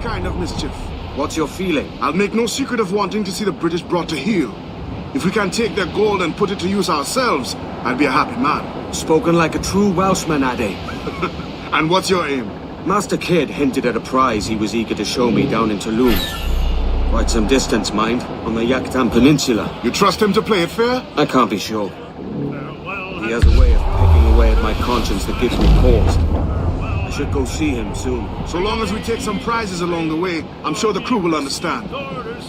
Kind of mischief. What's your feeling? I'll make no secret of wanting to see the British brought to heel. If we can take their gold and put it to use ourselves, I'd be a happy man. Spoken like a true Welshman, Addy. And what's your aim? Master Kidd hinted at a prize he was eager to show me down in Tulum. Quite some distance, mind, on the Yaktan Peninsula. You trust him to play it fair? I can't be sure. He has a way of picking away at my conscience that gives me pause. I should go see him soon. So long as we take some prizes along the way, I'm sure the crew will understand.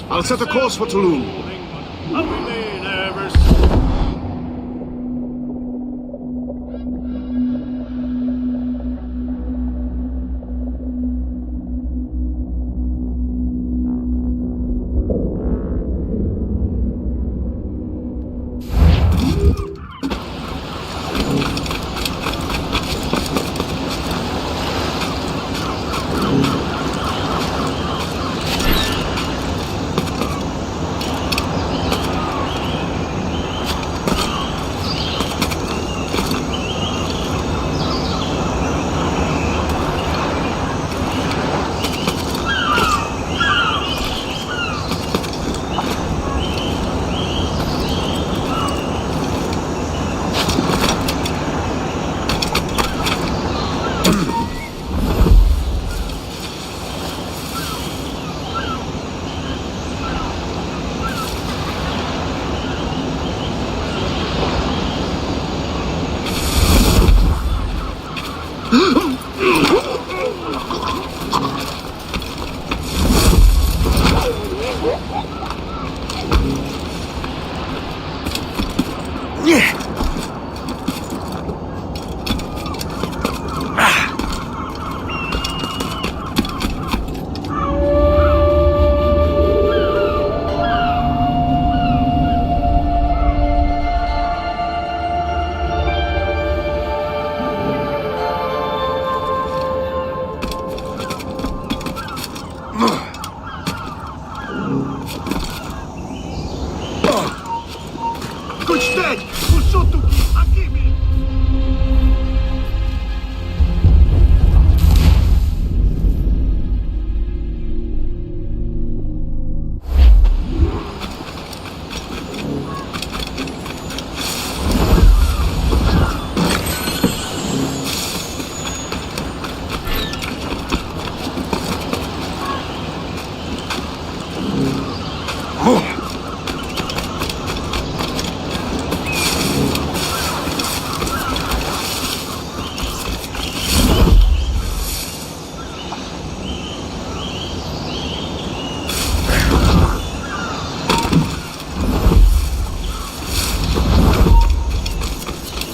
I'll set a course for Tulum.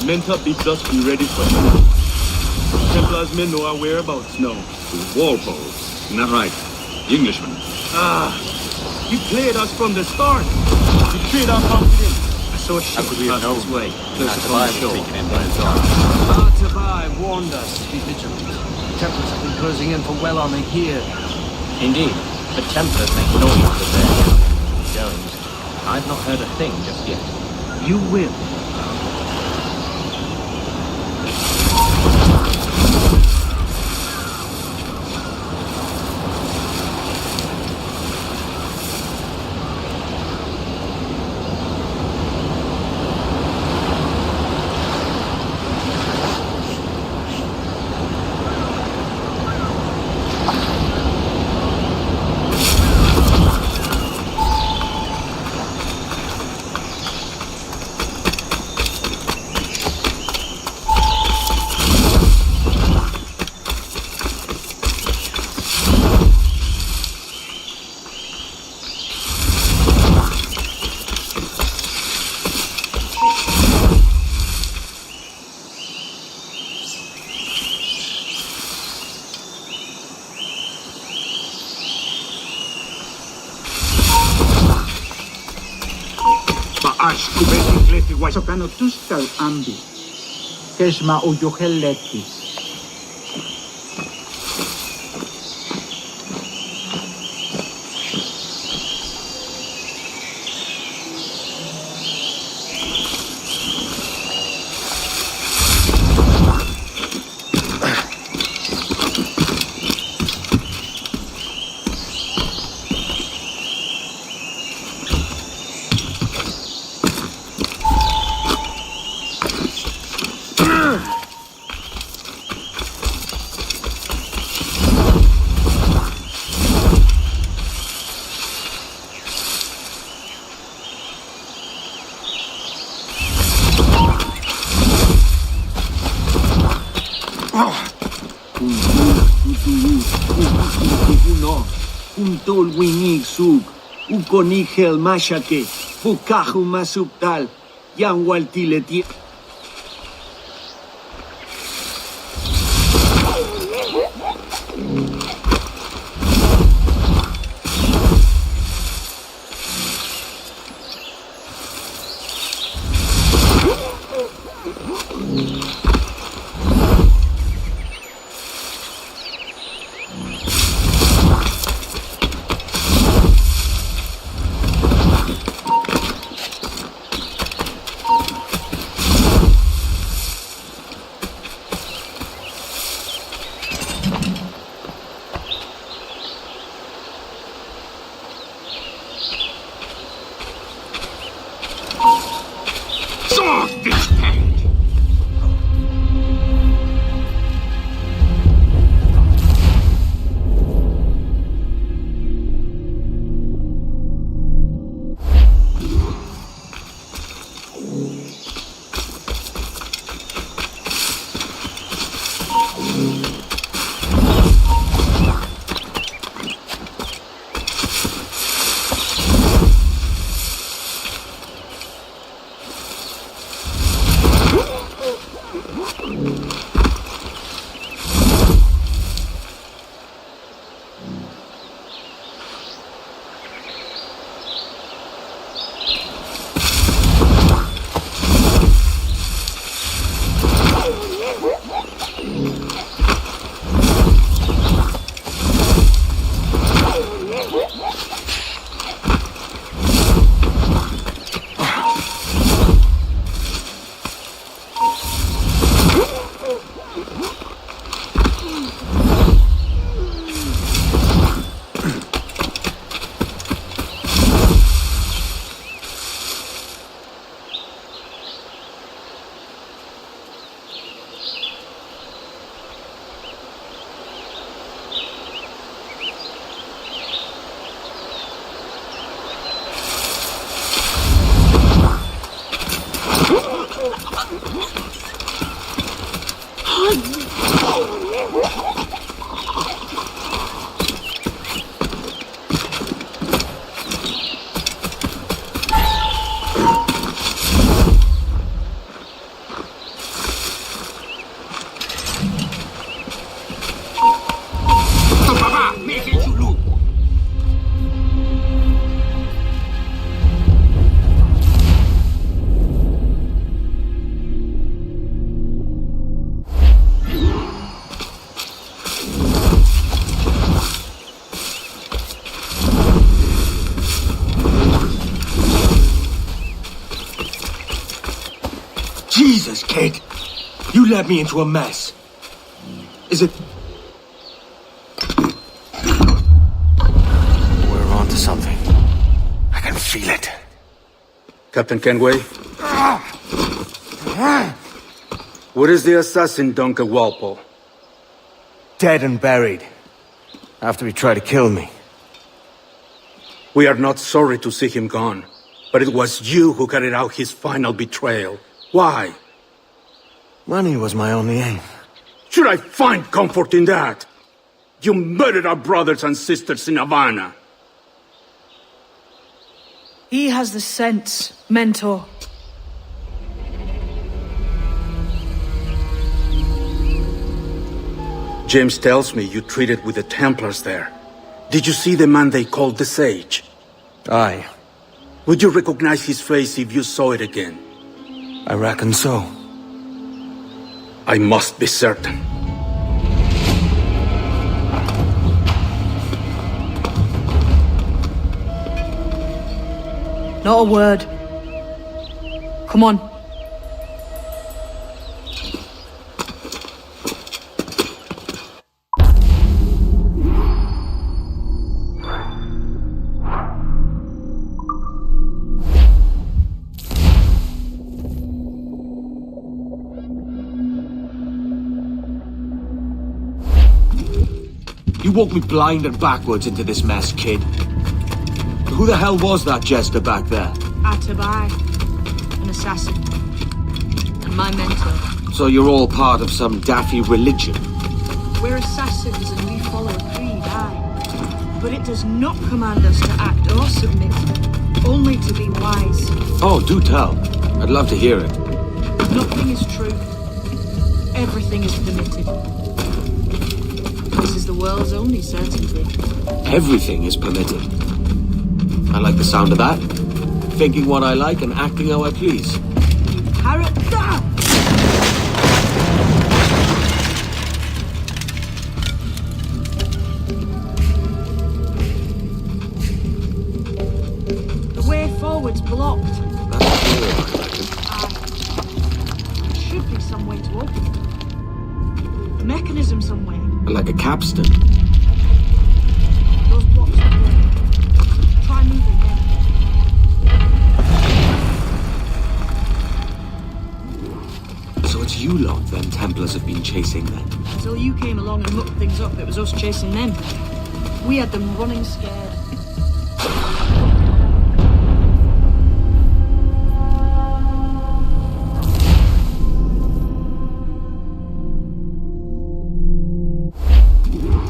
Menta beats us, be ready for him. Templars men know our whereabouts now. Walpole. Isn't that right? The Englishman. Ah, You played us from the start. You betrayed our confidence. I saw a ship could we have pass this known? way, close Not upon the to shore. taken in by its arm. Artabai warned us to be vigilant. Templars have been closing in for well on a year. Indeed, the Templars make noise with their stones. I've not heard a thing just yet. You will. Sokanotustal ambi. Kesma uyoheleti. Untol winig sug. Ukonigel mashake. Fukahu masuptal. Yang waltileti. Jesus, kid. You led me into a mess. Is it... We're on to something. I can feel it. Captain Kenway? Where is the assassin, Duncan Walpole? Dead and buried. After he tried to kill me. We are not sorry to see him gone, but it was you who carried out his final betrayal. Why? Money was my only aim. Should I find comfort in that? You murdered our brothers and sisters in Havana. He has the sense, Mentor. James tells me you treated with the Templars there. Did you see the man they called the Sage? Aye. Would you recognize his face if you saw it again? I reckon so. I must be certain. Not a word. Come on. You walked me blind and backwards into this mess, kid. Who the hell was that jester back there? Atabai, an assassin, and my mentor. So you're all part of some daffy religion? We're assassins and we follow a creed, aye. But it does not command us to act or submit, only to be wise. Oh, do tell. I'd love to hear it. Nothing is true. Everything is permitted. This is the world's only certainty. Everything is permitted. I like the sound of that. Thinking what I like and acting how I please. Parrot down! The way forward's blocked. That's all, I reckon. Aye. There should be some way to open it. A mechanism somewhere. Like a capstan. Those blocks are there. Try moving them. So it's you lot them Templars have been chasing then? Until you came along and mucked things up, it was us chasing them. We had them running scared.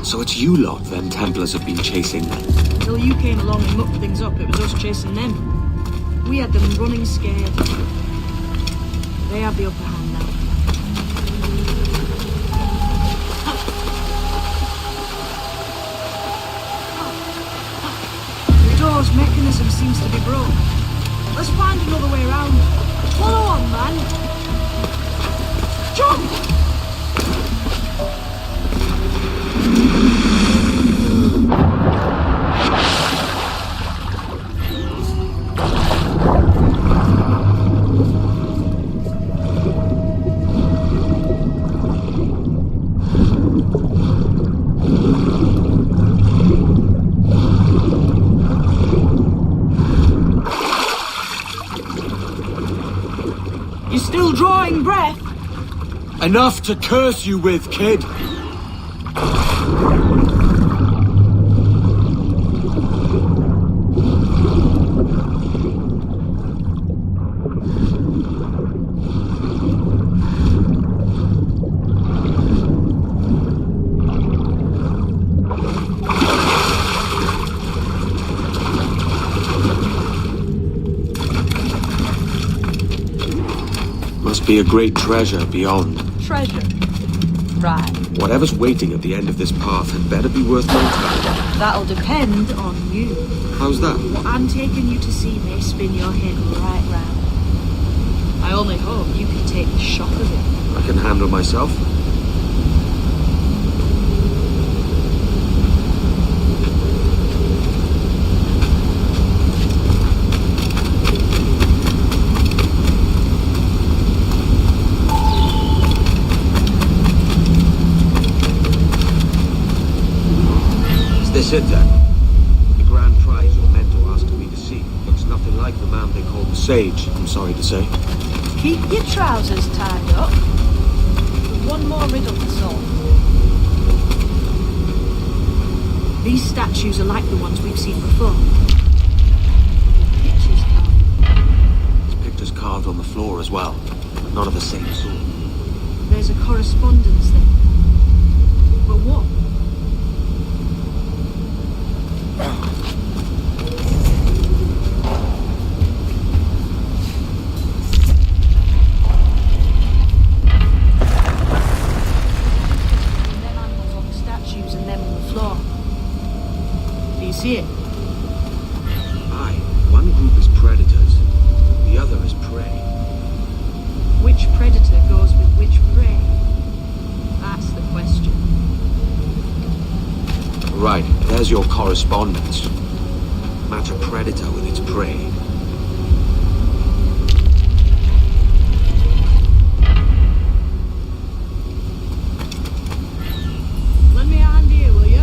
So it's you lot them Templars have been chasing then? Until you came along and mucked things up, it was us chasing them. We had them running scared. They have the upper hand now. The door's mechanism seems to be broke. Let's find another way around. Follow on, man! Jump! You're still drawing breath? Enough to curse you with, kid. Must be a great treasure beyond. Treasure. Right. Whatever's waiting at the end of this path had better be worth my time. That'll depend on you. How's that? What I'm taking you to see may spin your head right round. I only hope you can take the shock of it. I can handle myself. sage, I'm sorry to say. Keep your trousers tied up. One more riddle to solve. These statues are like the ones we've seen before. Pictures carved. There's pictures carved on the floor as well, but not of the same sort. There's a correspondence there. But what? See it? Aye, one group is predators, the other is prey. Which predator goes with which prey? That's the question. Right, there's your correspondence. Match a predator with its prey. Lend me a hand here, will you?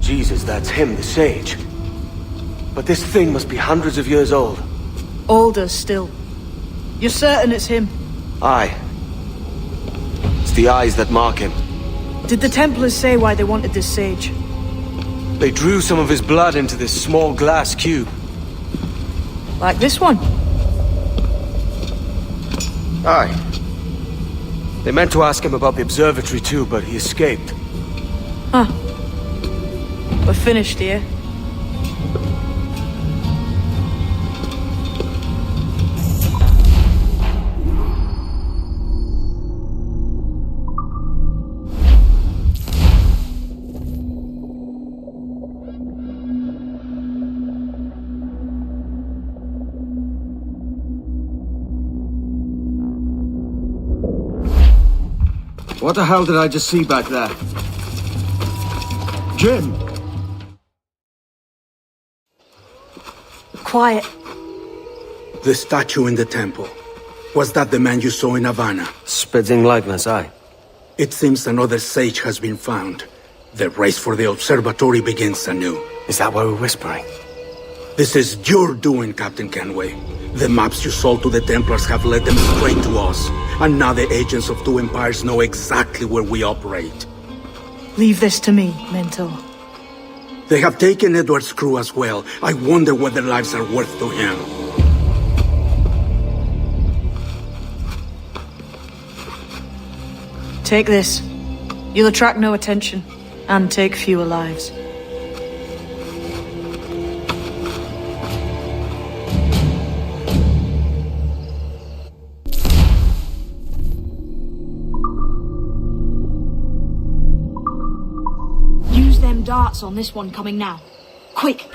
Jesus, that's him, the sage. But this thing must be hundreds of years old. Older still. You're certain it's him? Aye. It's the eyes that mark him. Did the Templars say why they wanted this sage? They drew some of his blood into this small glass cube. Like this one? Aye. They meant to ask him about the observatory too, but he escaped. Huh. We're finished here. What the hell did I just see back there? Jim! Quiet. The statue in the temple. Was that the man you saw in Havana? Spitting likeness, aye. It seems another sage has been found. The race for the observatory begins anew. Is that why we're whispering? This is your doing, Captain Kenway. The maps you sold to the Templars have led them straight to us. And now the agents of two empires know exactly where we operate. Leave this to me, Mentor. They have taken Edward's crew as well. I wonder what their lives are worth to him. Take this. You'll attract no attention, and take fewer lives. Use them darts on this one coming now. Quick!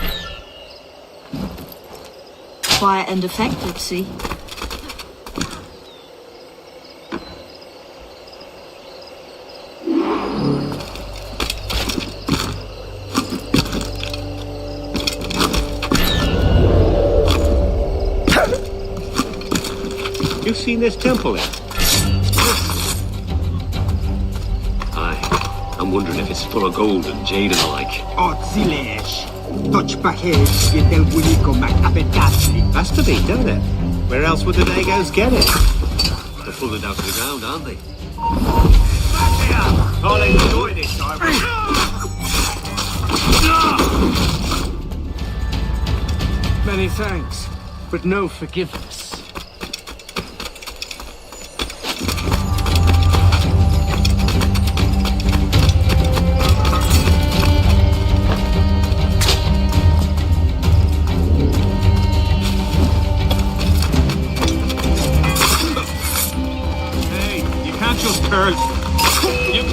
Quiet and effective, see? You've seen this temple yet? Aye. I'm wondering if it's full of gold and jade and the like. Odzilesh. Touch package, get del bulico macapetazzi. Has to be, don't it? Where else would the Dagos get it? They're pulling down to the ground, aren't they? I'll enjoy this time. Many thanks, but no forgiveness. Hey, you can't just curl. You...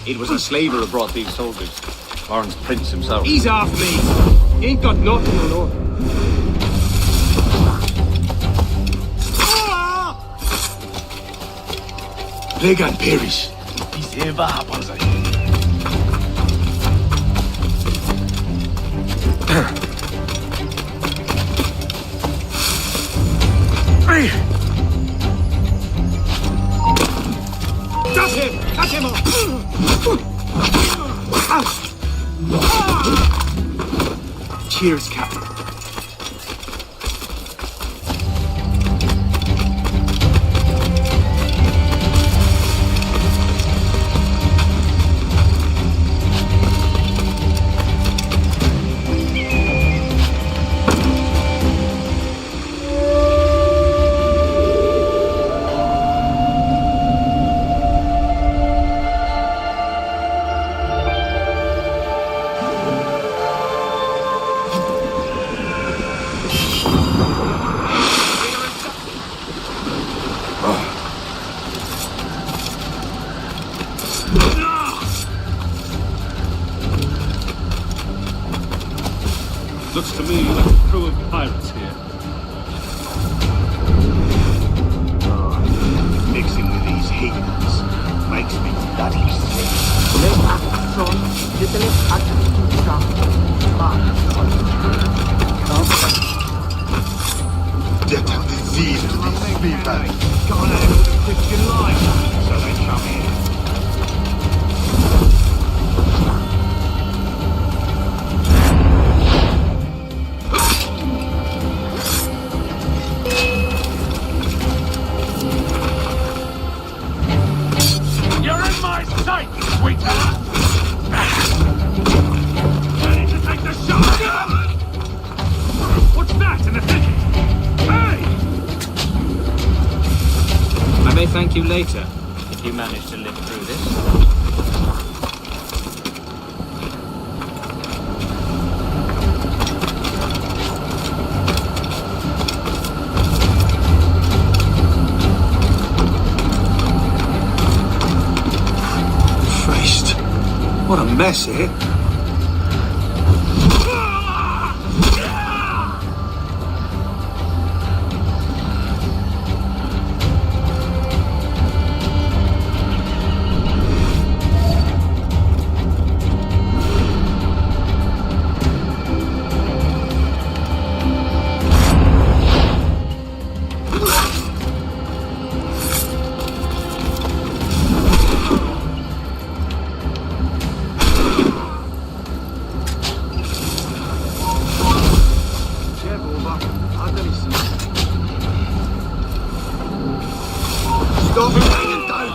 It was a slaver who brought these soldiers. Lawrence Prince himself. He's off me. He ain't got nothing on her. Plague and perish. Stop him! Catch him up! Cheers, Captain. Looks to me like a crew of pirates here. Mixing with these heathens makes me bloody sick. Get out disease to these people. Gone out with a Christian life. So they come here. You're in my sight, sweetheart! Ready to take the shot! What's that in the thicket? Hey! I may thank you later, if you manage to live through this. Christ. What a mess, eh? Stop hanging down!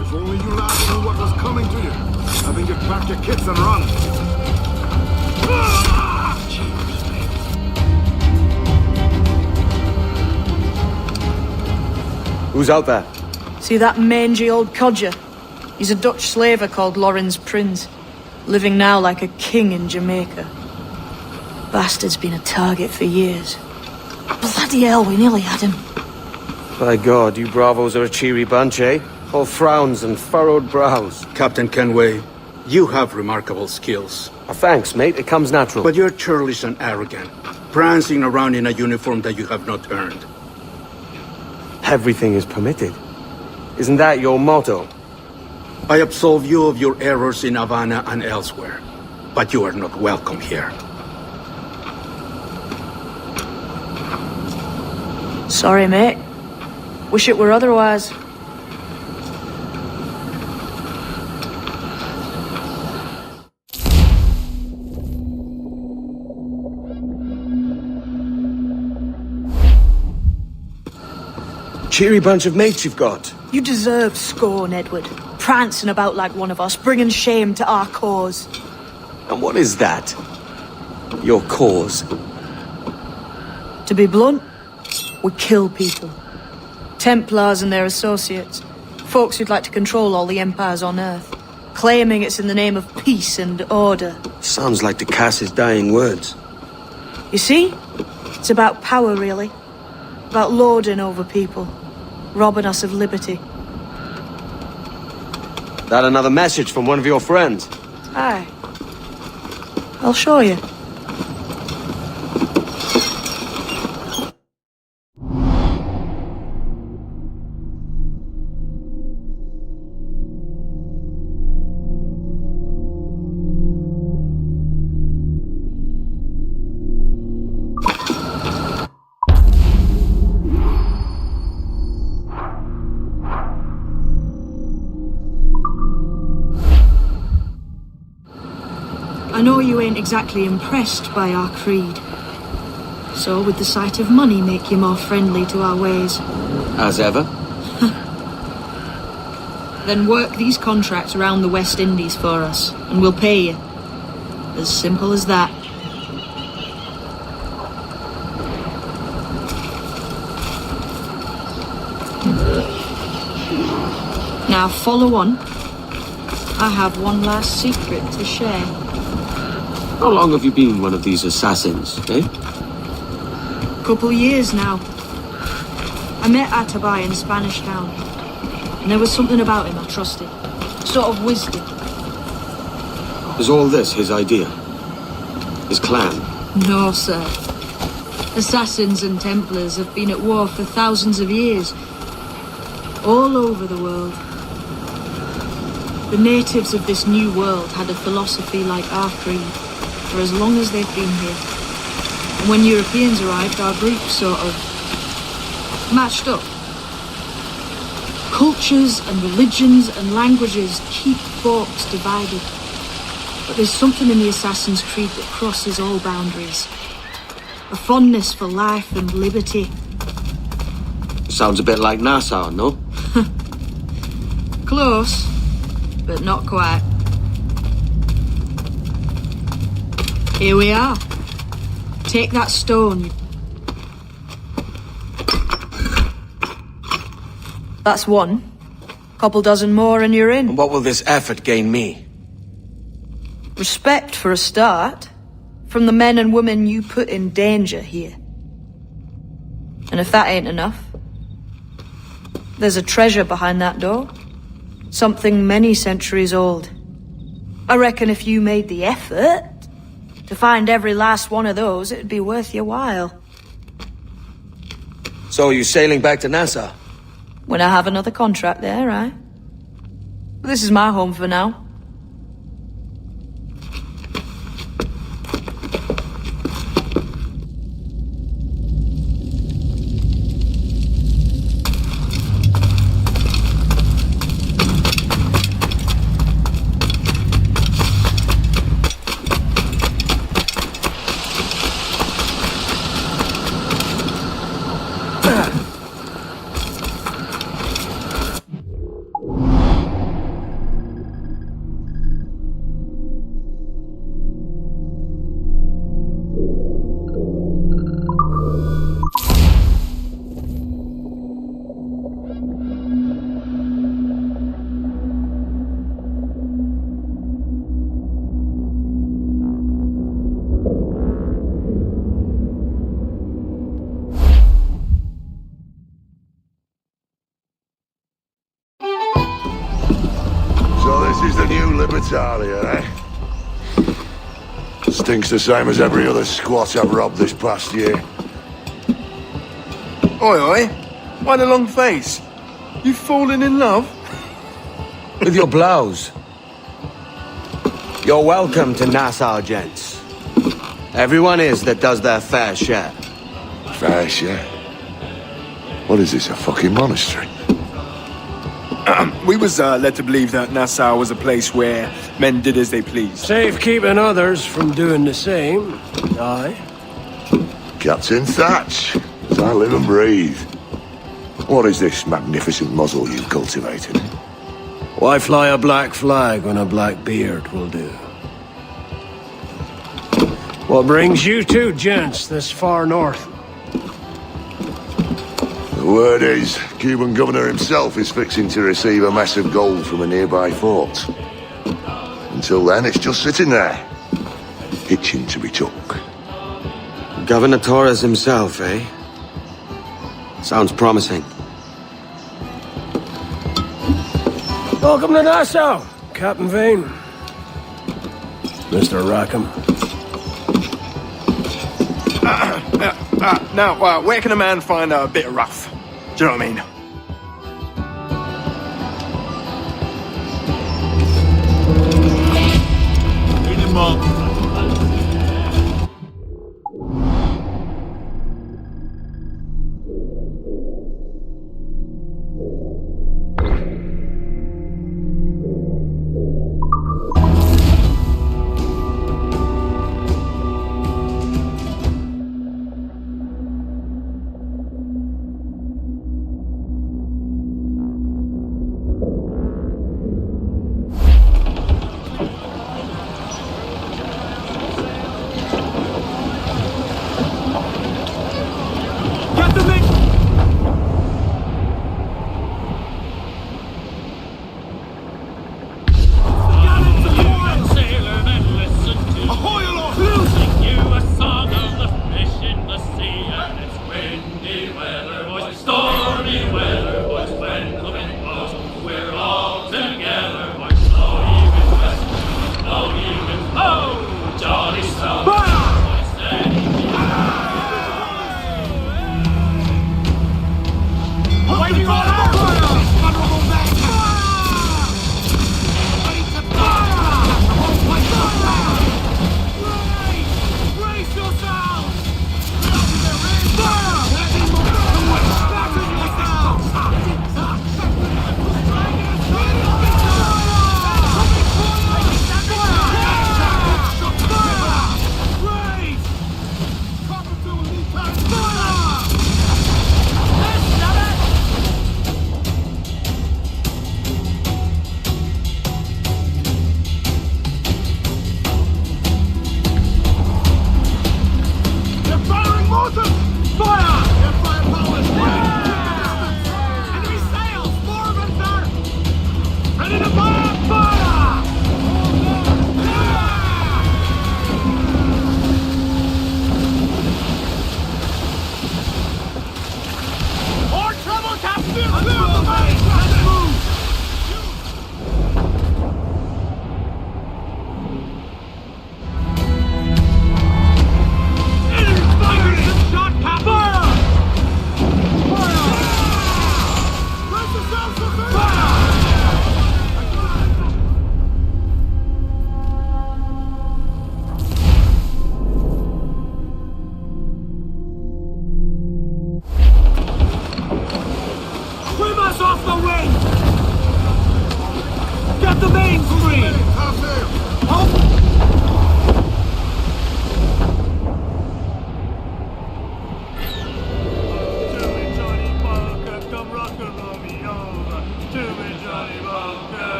If only you lads knew what was coming to you. I think get back your kits and run. Who's out there? See that mangy old codger? He's a Dutch slaver called Lawrence Prince, living now like a king in Jamaica. Bastard's been a target for years. Bloody hell, we nearly had him. By God, you bravos are a cheery bunch, eh? All frowns and furrowed brows. Captain Kenway, you have remarkable skills. Thanks, mate. It comes natural. But you're churlish and arrogant, prancing around in a uniform that you have not earned. Everything is permitted. Isn't that your motto? I absolve you of your errors in Havana and elsewhere, but you are not welcome here. Sorry, mate. Wish it were otherwise. Cheery bunch of mates you've got. You deserve scorn, Edward. Prancing about like one of us, bringing shame to our cause. And what is that? Your cause? To be blunt, we kill people. Templars and their associates. Folks who'd like to control all the empires on Earth. Claiming it's in the name of peace and order. Sounds like the Cass's dying words. You see? It's about power, really. About lording over people. Robbing us of liberty. That another message from one of your friends? Aye. I'll show you. I know you ain't exactly impressed by our creed. So would the sight of money make you more friendly to our ways? As ever. Then work these contracts around the West Indies for us, and we'll pay you. As simple as that. Now follow on. I have one last secret to share. How long have you been one of these assassins, eh? Couple years now. I met Atabai in Spanish Town, and there was something about him I trusted. Sort of wisdom. Is all this his idea? His clan? No, sir. Assassins and Templars have been at war for thousands of years. All over the world. The natives of this new world had a philosophy like our creed, for as long as they've been here. And when Europeans arrived, our groups sort of matched up. Cultures and religions and languages keep folks divided. But there's something in the Assassin's Creed that crosses all boundaries. A fondness for life and liberty. Sounds a bit like Nassau, no? Close, but not quite. Here we are. Take that stone. That's one. Couple dozen more and you're in. And what will this effort gain me? Respect for a start. From the men and women you put in danger here. And if that ain't enough, there's a treasure behind that door. Something many centuries old. I reckon if you made the effort to find every last one of those, it'd be worth your while. So are you sailing back to Nassau? When I have another contract there, right? But this is my home for now. This is the new Libertalia, eh? Stinks the same as every other squat I've robbed this past year. Oi, oi. Why the long face? You fallen in love? With your blouse. You're welcome to Nassau, gents. Everyone is that does their fair share. Fair share? What is this, a fucking monastery? We was led to believe that Nassau was a place where men did as they pleased. Safe keeping others from doing the same. Aye. Captain Thatch, as I live and breathe. What is this magnificent muzzle you've cultivated? Why fly a black flag when a black beard will do? What brings you two gents this far north? Word is, Cuban governor himself is fixing to receive a mass of gold from a nearby fort. Until then, it's just sitting there, itching to be took. Governor Torres himself, eh? Sounds promising. Welcome to Nassau, Captain Vane. Mr. Rackham. Now, where can a man find a bit of rough? Do you know what I mean?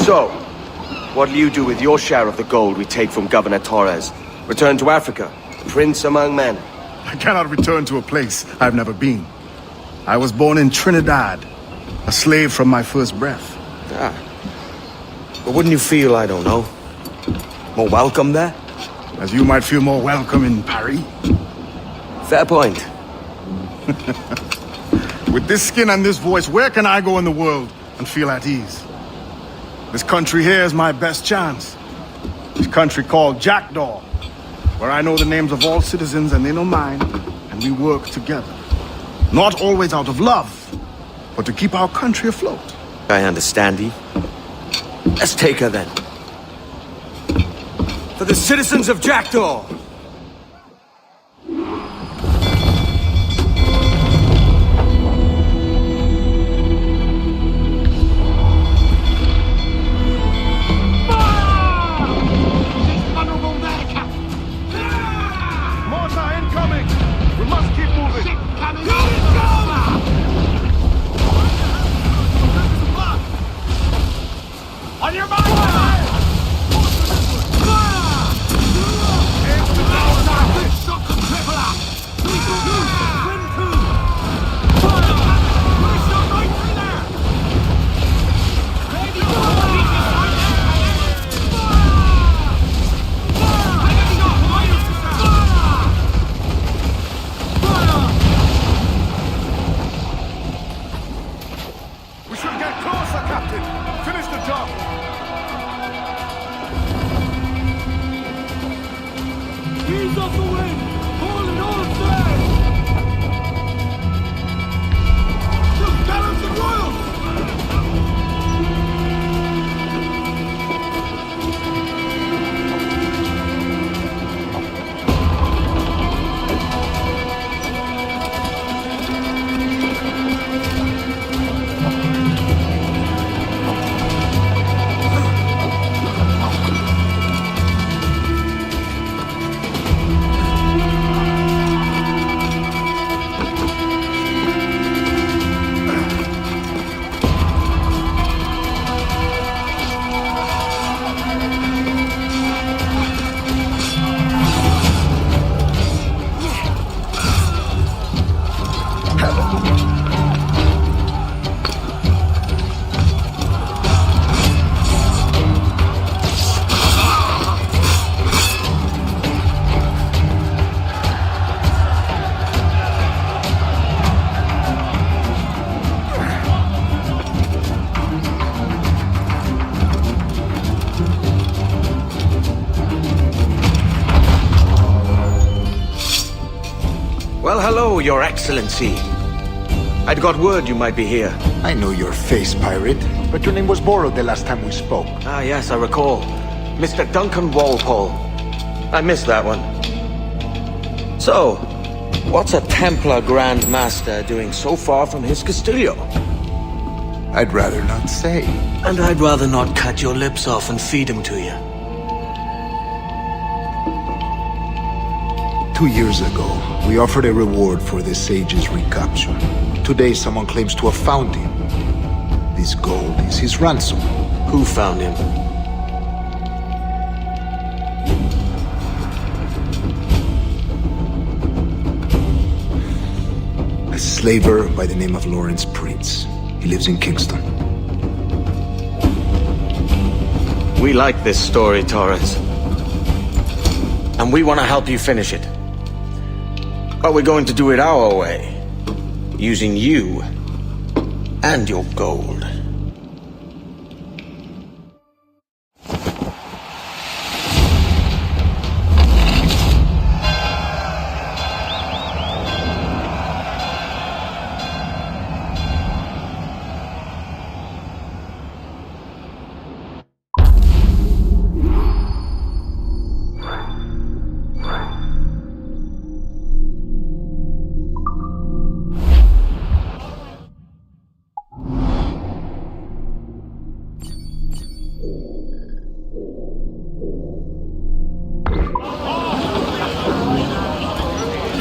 So, what'll you do with your share of the gold we take from Governor Torres? Return to Africa, prince among men? I cannot return to a place I've never been. I was born in Trinidad, a slave from my first breath. Ah. But wouldn't you feel, I don't know, more welcome there? As you might feel more welcome in Paris. Fair point. With this skin and this voice, where can I go in the world and feel at ease? This country here is my best chance. This country called Jackdaw, where I know the names of all citizens and they know mine, and we work together. Not always out of love, but to keep our country afloat. I understand ye. Let's take her then. For the citizens of Jackdaw! Well, hello, Your Excellency. I'd got word you might be here. I know your face, pirate, but your name was borrowed the last time we spoke. Ah, yes, I recall. Mr. Duncan Walpole. I missed that one. So, what's a Templar Grand Master doing so far from his Castillo? I'd rather not say. And I'd rather not cut your lips off and feed him to you. 2 years ago, we offered a reward for the sage's recapture. Today, someone claims to have found him. This gold is his ransom. Who found him? A slaver by the name of Lawrence Prince. He lives in Kingston. We like this story, Torres. And we want to help you finish it. But we're going to do it our way. Using you and your gold.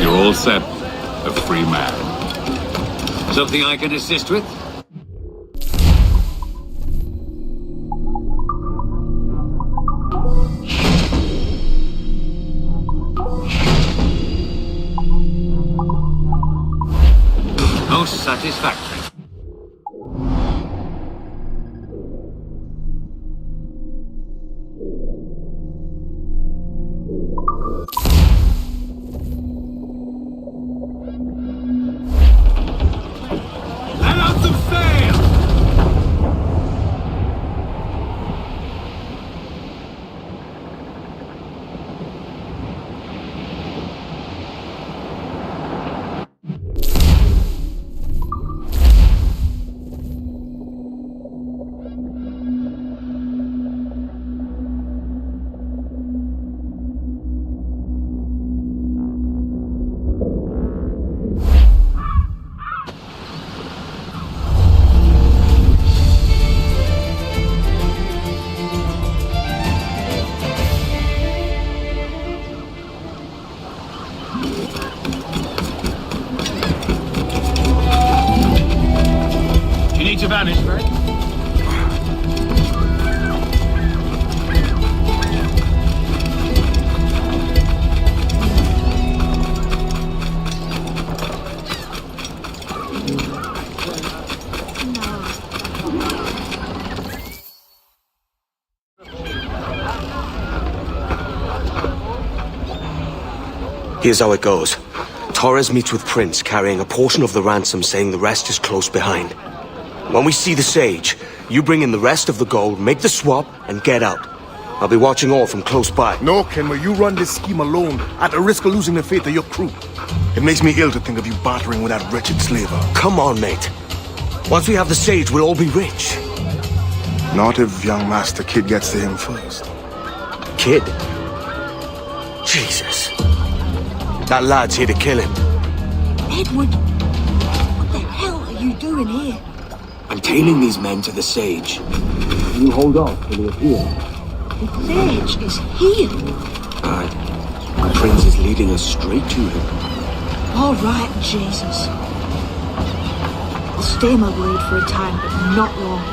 You're all set. A free man. Something I can assist with? Most satisfactory. To vanish, right? Here's how it goes. Torres meets with Prince, carrying a portion of the ransom, saying the rest is close behind. When we see the sage, you bring in the rest of the gold, make the swap, and get out. I'll be watching all from close by. No, Kenway, you run this scheme alone, at the risk of losing the faith of your crew. It makes me ill to think of you bartering with that wretched slaver. Come on, mate. Once we have the sage, we'll all be rich. Not if young Master Kid gets to him first. Kid? Jesus. That lad's here to kill him. Edward, what the hell are you doing here? I'm tailing these men to the sage. You hold off till he appears. The sage is here. Aye. The prince is leading us straight to him. All right, Jesus. I'll stay my blade for a time, but not long.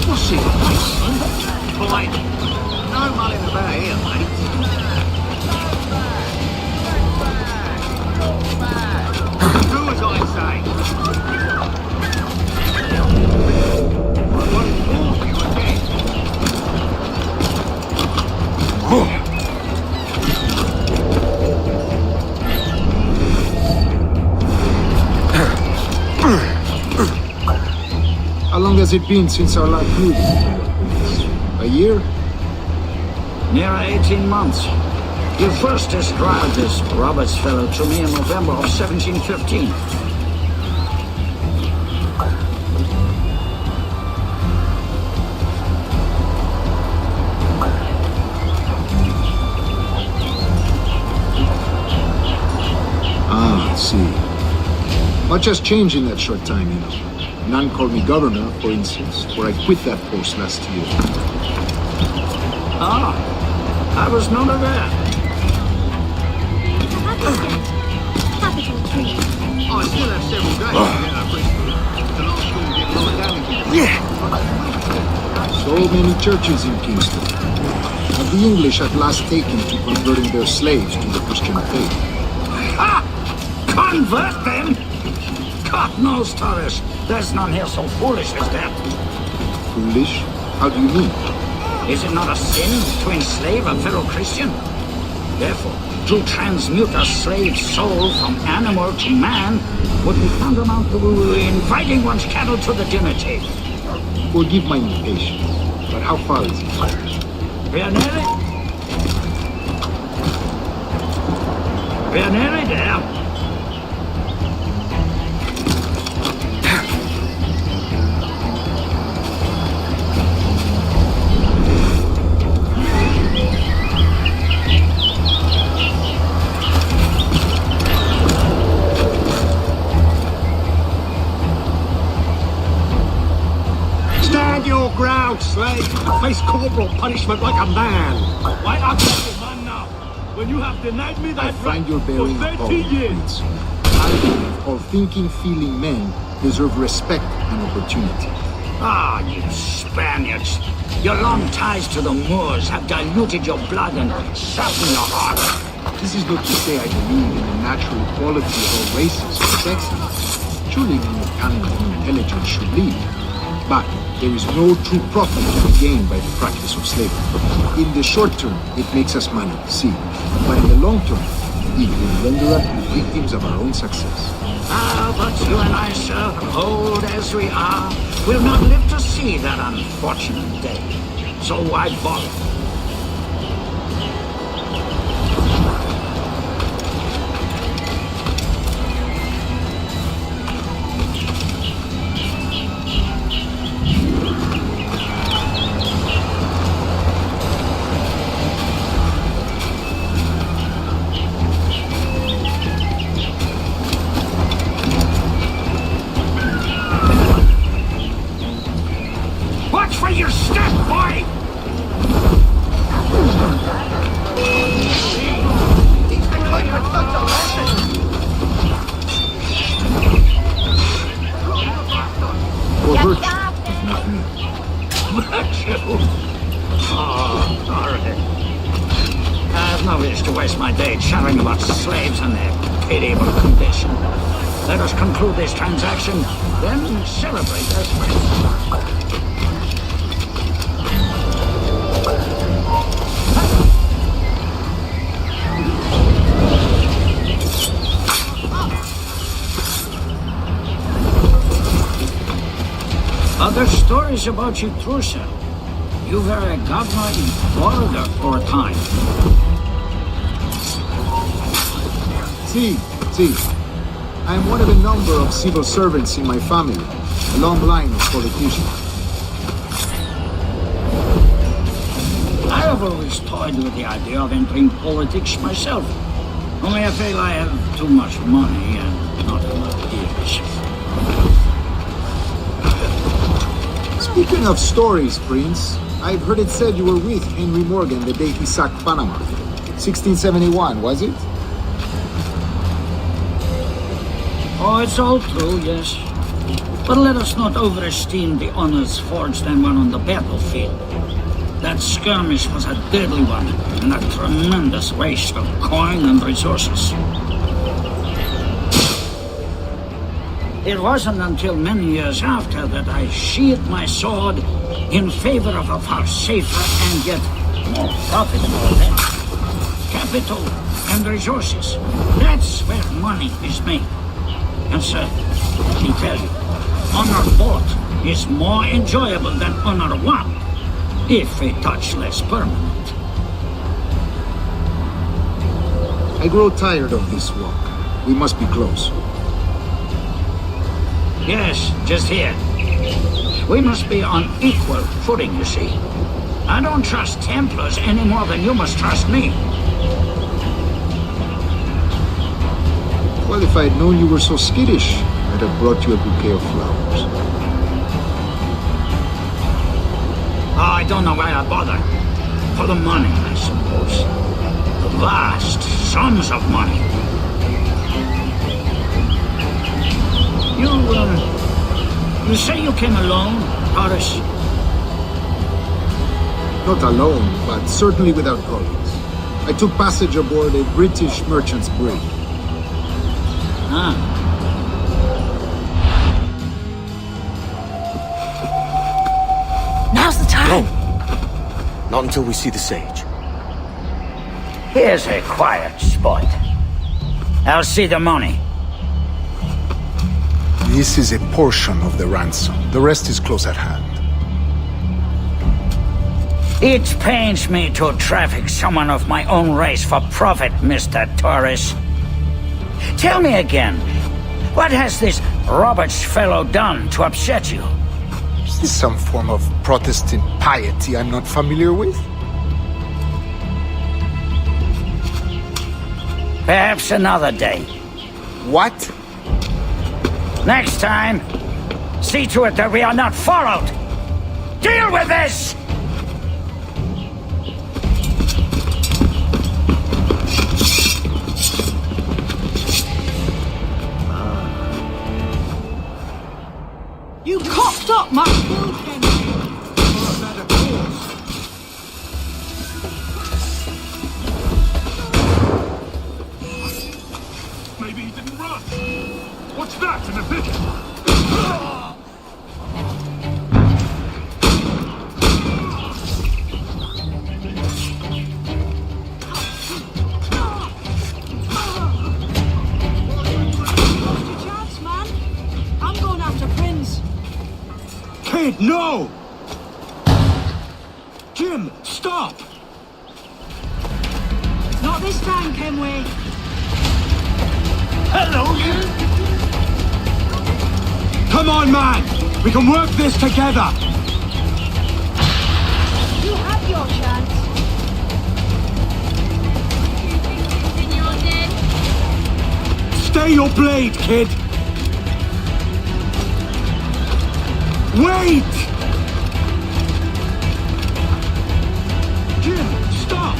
What's he like? Polite. No mulling about here, mate. Do as I say. I won't force you again. How long has it been since our last meeting? A year? Near 18 months. You first described this Roberts fellow to me in November of 1715. Ah, I see. Much has changed in that short time, you know. None called me governor, for instance, for I quit that post last year. Ah, I was not aware. Capital tree. I still have several days to get our priesthood. The last school get lower down again. So many churches in Kingston. Have the English at last taken to converting their slaves to the Christian faith? Ha! Convert them? God knows, Torres. There's none here so foolish as that. Foolish? How do you mean? Is it not a sin to enslave a fellow Christian? Therefore, to transmute a slave soul from animal to man would be tantamount to inviting one's cattle to the dinner table. Forgive my impatience, but how far is it? We are nearly... We are nearly there. Ground, slave. Face corporal punishment like a man. Why are you man now? When you have denied me that I find your for bearing 30 bold, years. Prince. I believe all thinking, feeling men deserve respect and opportunity. Ah, you Spaniards. Your long ties to the Moors have diluted your blood and softened your heart. This is not to say I believe in the natural equality of all races or sexes. Surely no canon of intelligence should lead. But there is no true profit to be gained by the practice of slavery. In the short term, it makes us money, see. But in the long term, it will render us the victims of our own success. Ah, but you and I, sir, old as we are, will not live to see that unfortunate day. So why bother? Your step, boy! For virtue, if not me. Virtue? Oh, sorry. I have no wish to waste my day chattering about slaves and their pitiable condition. Let us conclude this transaction, then celebrate as friends. Other stories about you, Trusa. You were a governor in Florida for a time. See. I am one of a number of civil servants in my family, a long line of politicians. I have always toyed with the idea of entering politics myself. Only I feel I have too much money and not enough years. Speaking of stories, Prince, I've heard it said you were with Henry Morgan the day he sacked Panama. 1671, was it? Oh, it's all true, yes. But let us not overesteem the honors forged and won on the battlefield. That skirmish was a deadly one, and a tremendous waste of coin and resources. It wasn't until many years after that I sheathed my sword in favor of a far safer and yet more profitable event. Capital and resources. That's where money is made. And sir, let me tell you, honor bought is more enjoyable than honor won, if a touch less permanent. I grow tired of this walk. We must be close. Yes, just here. We must be on equal footing, you see. I don't trust Templars any more than you must trust me. Well, if I had known you were so skittish, I'd have brought you a bouquet of flowers. Oh, I don't know why I bother. For the money, I suppose. The vast sums of money. You say you came alone, Horace? Not alone, but certainly without colleagues. I took passage aboard a British merchant's brig. Ah. Now's the time. No. Not until we see the sage. Here's a quiet spot. I'll see the money. This is a portion of the ransom. The rest is close at hand. It pains me to traffic someone of my own race for profit, Mr. Torres. Tell me again, what has this Roberts fellow done to upset you? Is this some form of Protestant piety I'm not familiar with? Perhaps another day. What? Next time, see to it that we are not followed. Deal with this! You cocked up my food, Kenway. Maybe he didn't run. What's that in the thicket? Kid, no! Jim, stop! Not this time, Kenway. Hello, you! Come on, man! We can work this together! You had your chance. Stay your blade, kid! Wait! Jim, stop!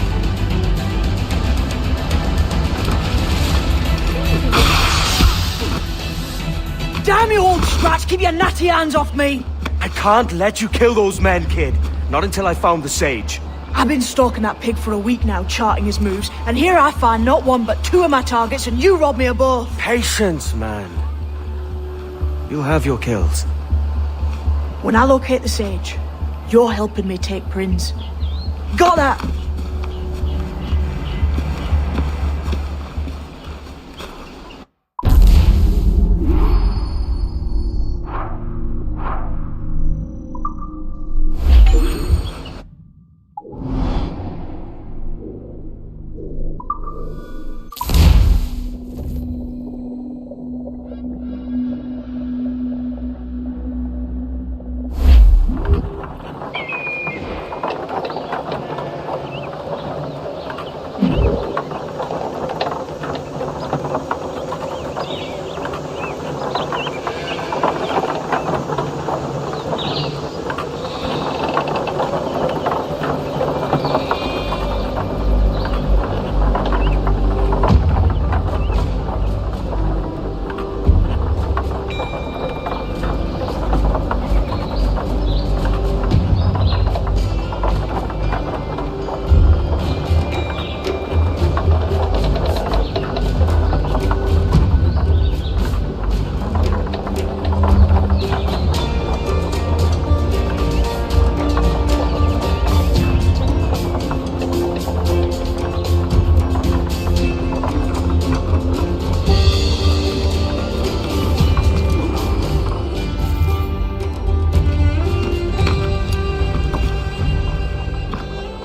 Damn you, old scratch! Keep your natty hands off me! I can't let you kill those men, kid. Not until I found the sage. I've been stalking that pig for a week now, charting his moves, and here I find not one but two of my targets, and you rob me of both. Patience, man. You'll have your kills. When I locate the sage, you're helping me take Prince. Got that?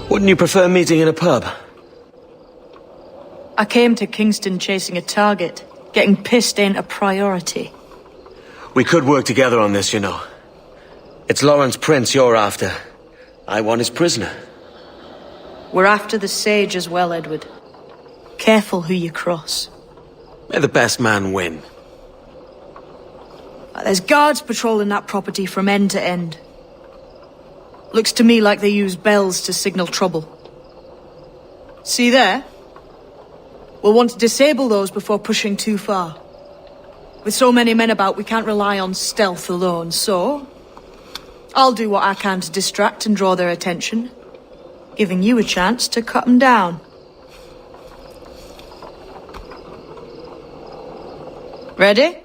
Wouldn't you prefer meeting in a pub? I came to Kingston chasing a target. Getting pissed ain't a priority. We could work together on this, you know. It's Lawrence Prince you're after. I want his prisoner. We're after the Sage as well, Edward. Careful who you cross. May the best man win. There's guards patrolling that property from end to end. Looks to me like they use bells to signal trouble. See there? We'll want to disable those before pushing too far. With so many men about, we can't rely on stealth alone, so... I'll do what I can to distract and draw their attention, giving you a chance to cut them down. Ready?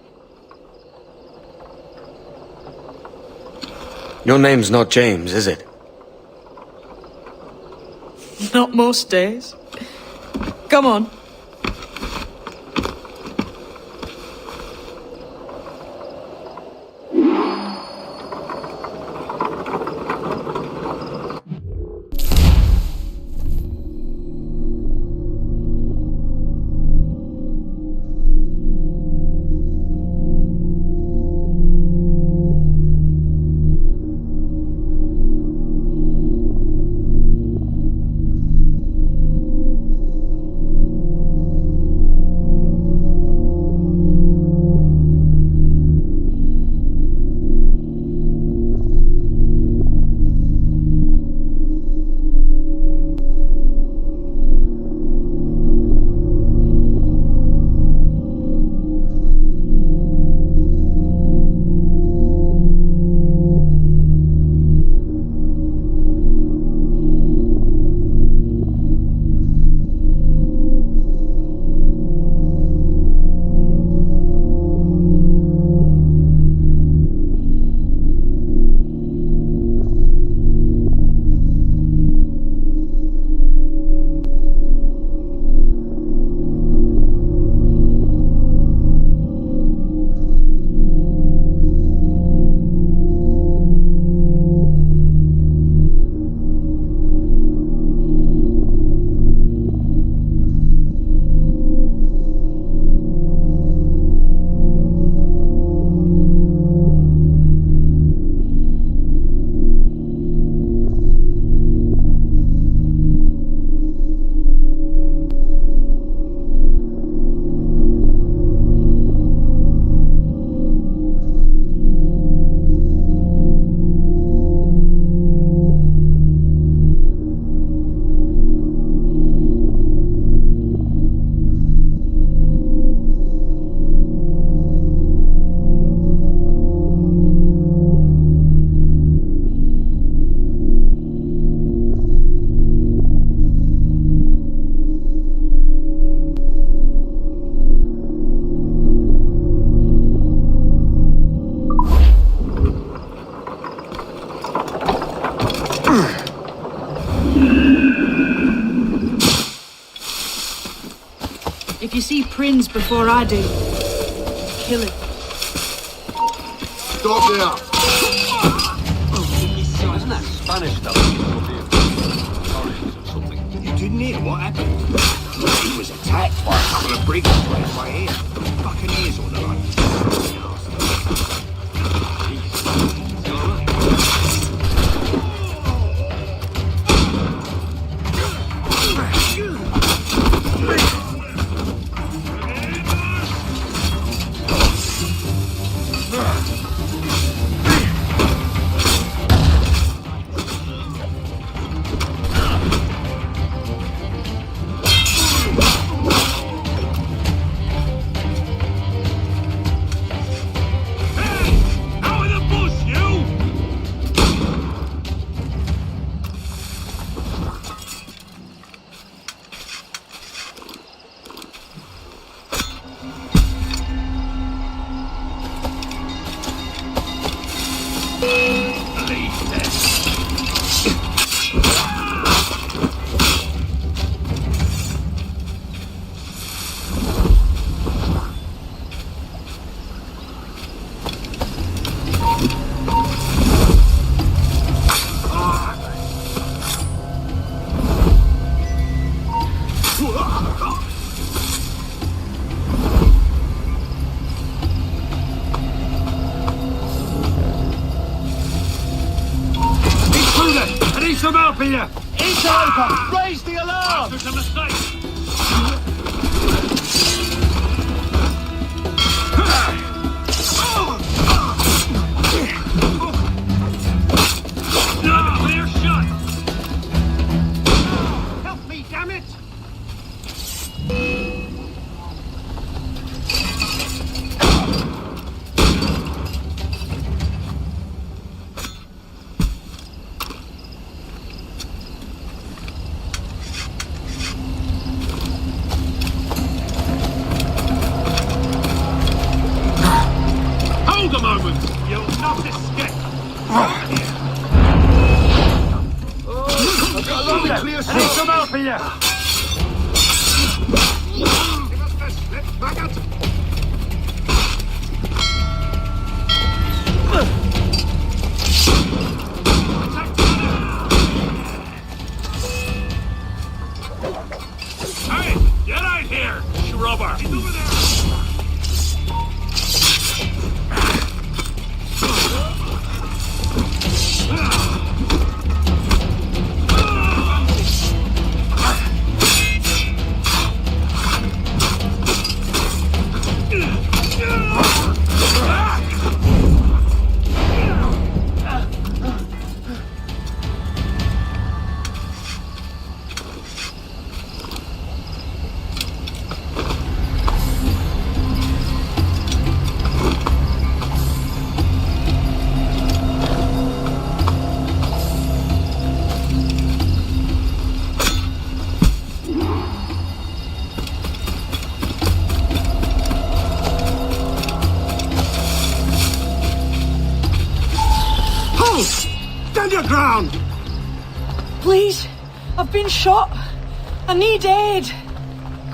Your name's not James, is it? Not most days. Come on. If you see Prince before I do, kill him. Stop there! Isn't that Spanish stuff? You didn't hear what happened? He was attacked by a couple of brigands right by here. Buccaneers on the run. Raise the alarm! There's a mistake! Clear shot! Help me, damn it! Hold a moment! You'll not escape! I've got a lovely clear shot. Come out for you! Give us this slip, back out! Hey! Get out here! Shrubber! He's over there! Stand your ground! Please, I've been shot. I need aid.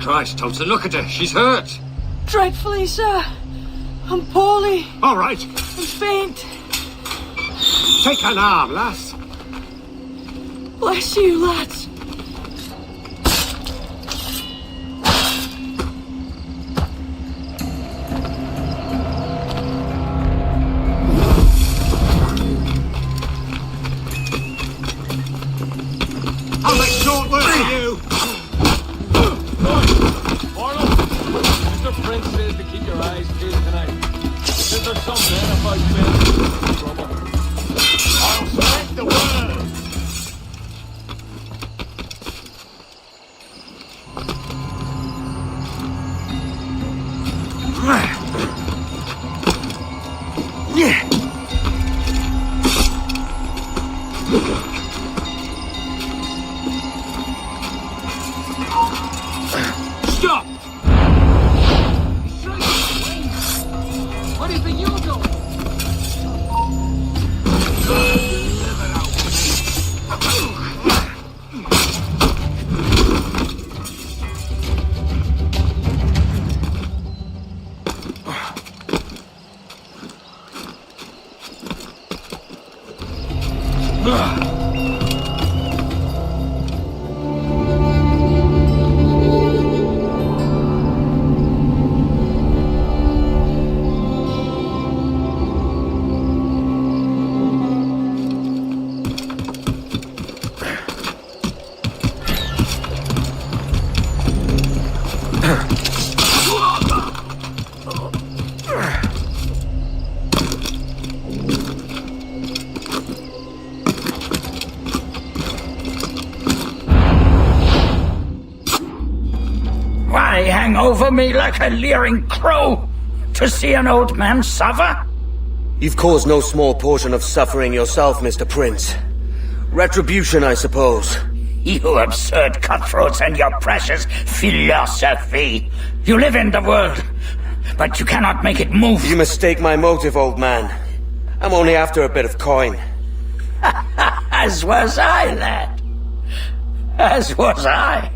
Christ, Thompson, look at her. She's hurt. Dreadfully, sir. I'm poorly. All right. I'm faint. Take an arm, lass. Bless you, lads. I'll make short work of you! Arnold! Mr. Prince says to keep your eyes peeled tonight. Says there's something about men in trouble. I'll spread the word! Stop! What do you think you're doing? Why hang over me like a leering crow? To see an old man suffer? You've caused no small portion of suffering yourself, Mr. Prince. Retribution, I suppose. You absurd cutthroats and your precious philosophy. You live in the world, but you cannot make it move. You mistake my motive, old man. I'm only after a bit of coin. As was I, lad. As was I.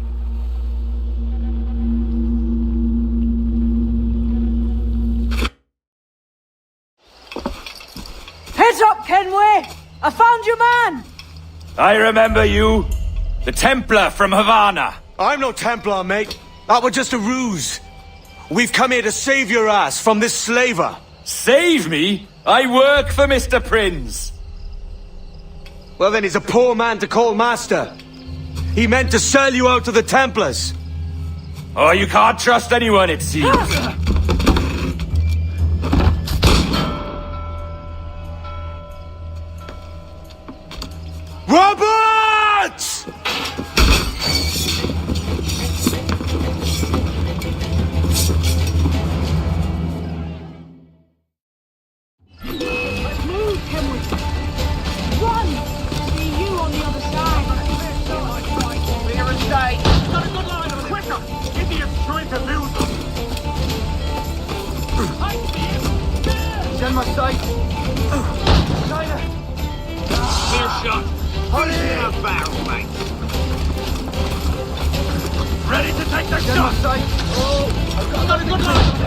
Heads up, Kenway! I found your man! I remember you. The Templar from Havana. I'm no Templar, mate. That was just a ruse. We've come here to save your ass from this slaver. Save me? I work for Mr. Prince. Well, then he's a poor man to call master. He meant to sell you out to the Templars. Oh, you can't trust anyone, it seems. Roberts! Move, Kenway! Run! See you on the other side! Clear as day! Got a good line on quicker! Idiots trying to lose them! He's in my sight! Clear shot! Put it in a barrel, mate! Ready to take the shot! Oh, I've got a good line!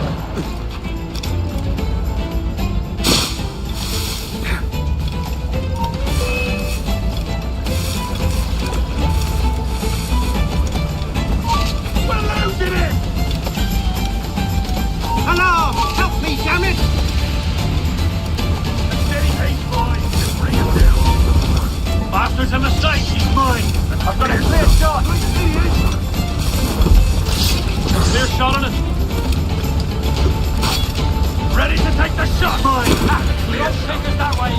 Alarm! Help me, damn it! Steady pace, boys! Just bring him down! Bastard's a mistake, he's mine! I've got a clear shot! Clear shot on it! Ready to take the shot! Mine! Clear shot! Take us that way!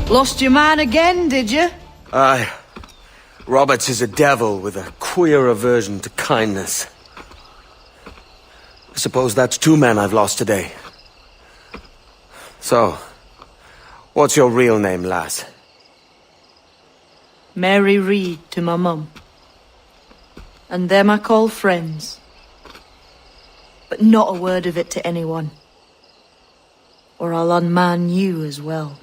Lost your man again, did you? Aye. Roberts is a devil with a queer aversion to kindness. I suppose that's 2 men I've lost today. So, what's your real name, lass? Mary Reed to my mum. And them I call friends. But not a word of it to anyone. Or I'll unman you as well.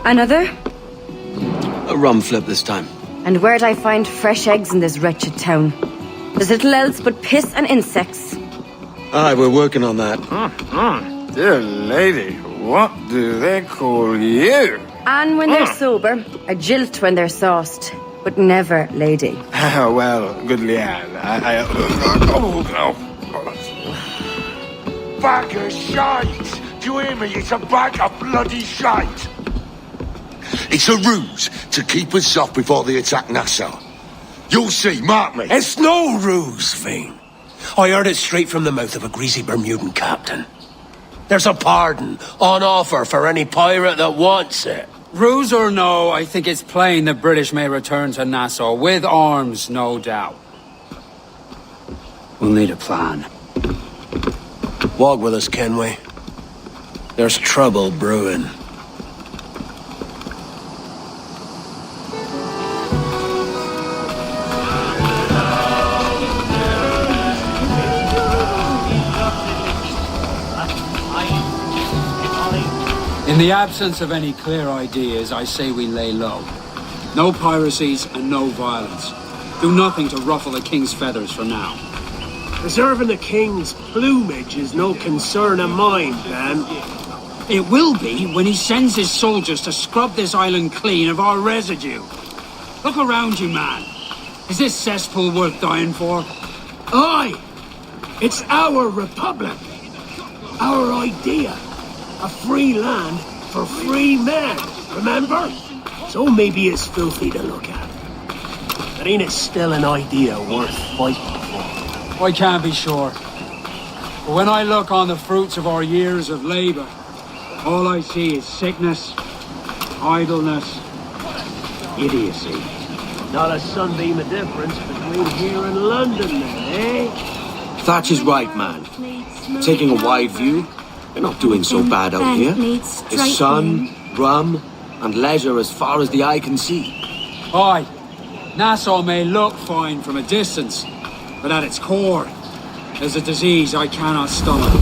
Another? A rum flip this time. And where'd I find fresh eggs in this wretched town? There's little else but piss and insects. Aye, we're working on that. Dear lady, what do they call you? And when they're sober, a jilt when they're sauced, but never lady. Well, good Leanne, Oh, no. Bag of shite! Do you hear me? It's a bag of bloody shite! It's a ruse to keep us off before they attack Nassau. You'll see, mark me. It's no ruse, Fiend. I heard it straight from the mouth of a greasy Bermudan captain. There's a pardon on offer for any pirate that wants it. Ruse or no, I think it's plain the British may return to Nassau, with arms, no doubt. We'll need a plan. Walk with us, Kenway. There's trouble brewing. In the absence of any clear ideas, I say we lay low. No piracies and no violence. Do nothing to ruffle the king's feathers for now. Preserving the king's plumage is no concern of mine, Ben. It will be when he sends his soldiers to scrub this island clean of our residue. Look around you, man. Is this cesspool worth dying for? Aye! It's our republic. Our idea. A free land for free men, remember? So maybe it's filthy to look at. But ain't it still an idea worth fighting for? I can't be sure. But when I look on the fruits of our years of labor, all I see is sickness, idleness, idiocy. Not a sunbeam of difference between here and London, then, eh? Thatch is right, man. Taking a wide view, we're not doing so bad out here. It's sun, rum, and leisure as far as the eye can see. Aye, Nassau may look fine from a distance, but at its core, there's a disease I cannot stomach.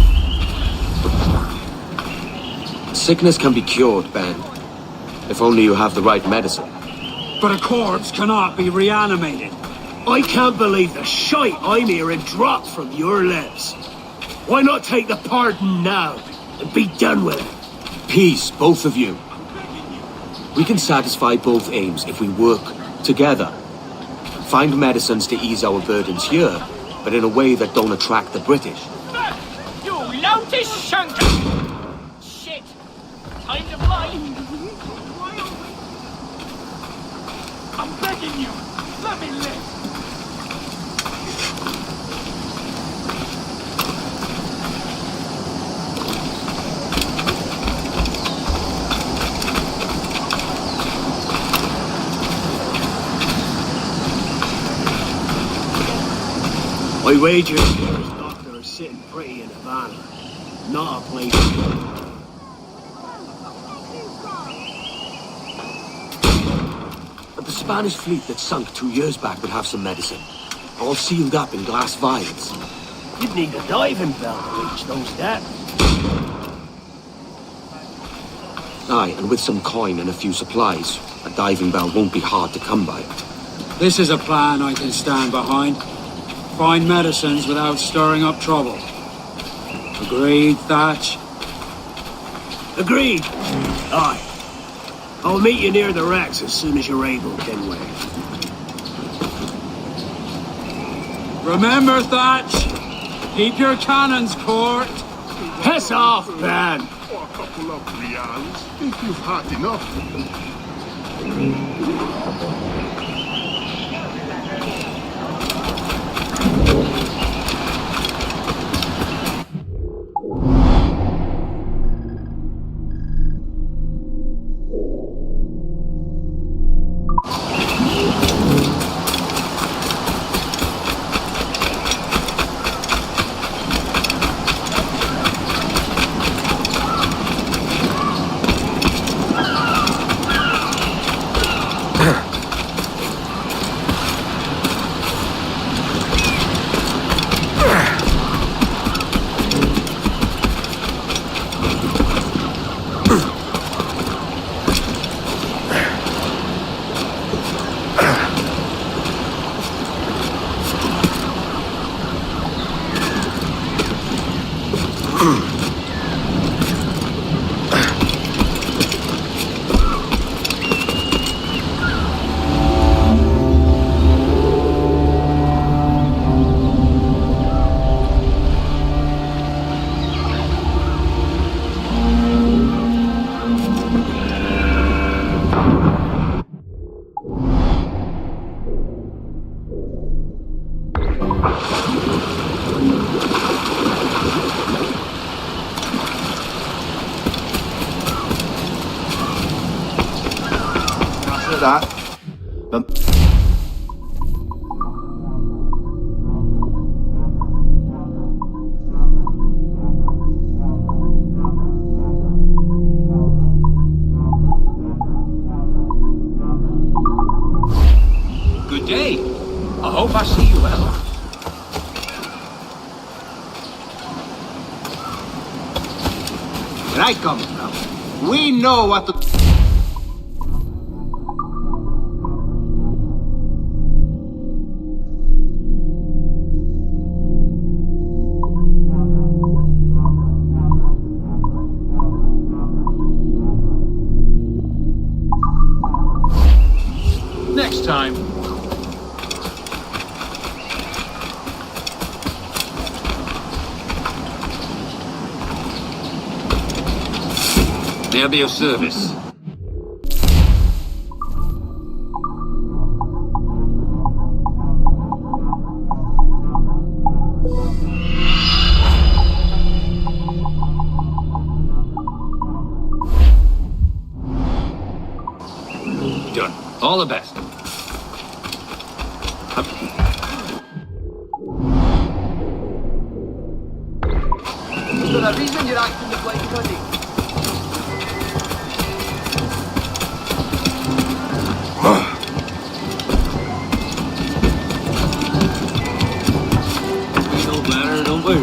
Sickness can be cured, Ben. If only you have the right medicine. But a corpse cannot be reanimated. I can't believe the shite I'm hearing drop from your lips. Why not take the pardon now and be done with it? Peace, both of you. We can satisfy both aims if we work together. Find medicines to ease our burdens here, but in a way that don't attract the British. You loutish shanker! Shit! Time to fly! I'm begging you! Let me live! I wager there's doctors sitting pretty in Havana. Not a place to go. But the Spanish fleet that sunk 2 years back would have some medicine. All sealed up in glass vials. You'd need a diving bell to reach those depths. Aye, and with some coin and a few supplies, a diving bell won't be hard to come by. This is a plan I can stand behind. Find medicines without stirring up trouble. Agreed, Thatch? Agreed. Aye. I'll meet you near the wrecks as soon as you're able, Kenway. Remember, Thatch! Keep your cannons court! Piss off, man! For a couple of reals, if you've had enough. Good day. I hope I see you well. Where I come from, We know what the... Next time. May I be of service? Done. All the best. Is there a reason you're acting the blind cunning? We know better, don't we?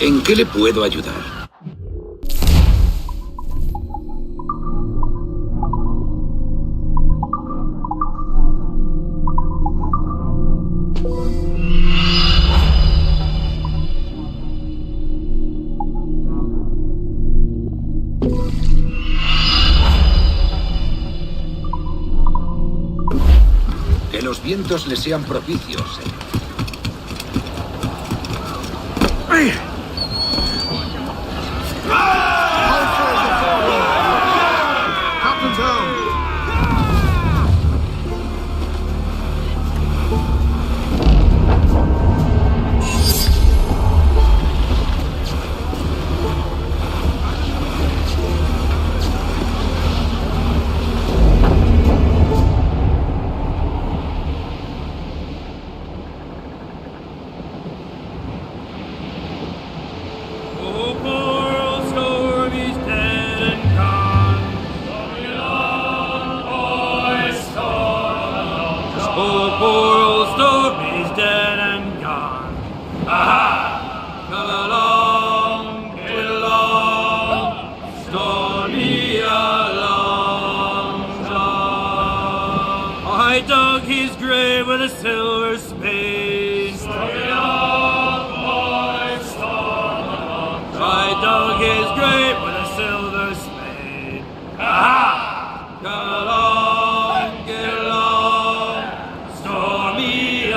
¿En qué le puedo ayudar? Que los vientos le sean propicios, señor. Captain's home. I dug his grave with a silver spade. I dug his grave with a silver spade. Aha! Come along, get along, store me a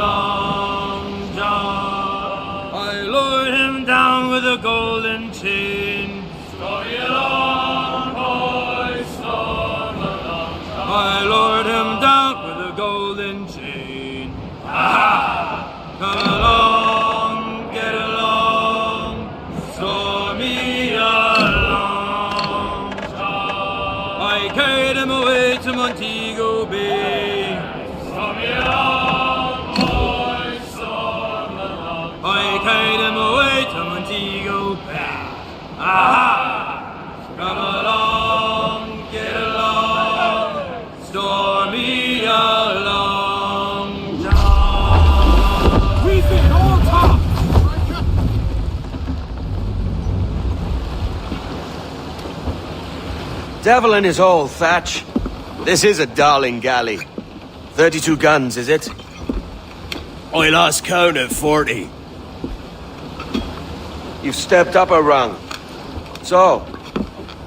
long john. I lured him down with a golden chain. Store me along, boys, store me along. I lured him down with a golden chain. Aha! Come along, get along, store me a long john. I carried him away to Montego Bay. Store me along, boys, store me along. I carried him away to Montego Bay. Aha! Come along, get along, store me a long john. We've been all top. Devil in his hole, Thatch. This is a darling galley. 32 guns, is it? I lost count at 40. You've stepped up a rung. So,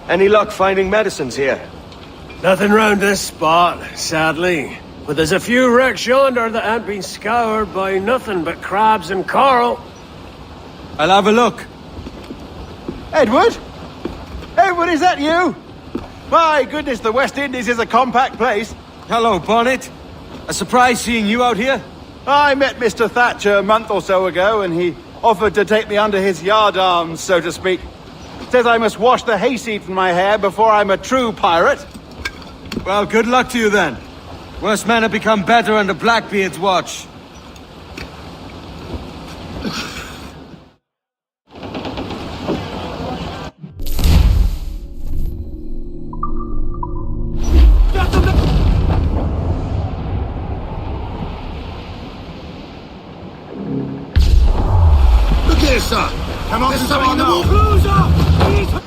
any luck finding medicines here? Nothing round this spot, sadly. But there's a few wrecks yonder that ain't been scoured by nothing but crabs and coral. I'll have a look. Edward? Edward, is that you? My goodness, the West Indies is a compact place. Hello, Bonnet. A surprise seeing you out here. I met Mr. Thatcher a month or so ago, and he offered to take me under his yardarms, so to speak. Says I must wash the hayseed from my hair before I'm a true pirate. Well, good luck to you then. Worse men have become better under Blackbeard's watch. Look here, sir. Come on, There's something in the now. water.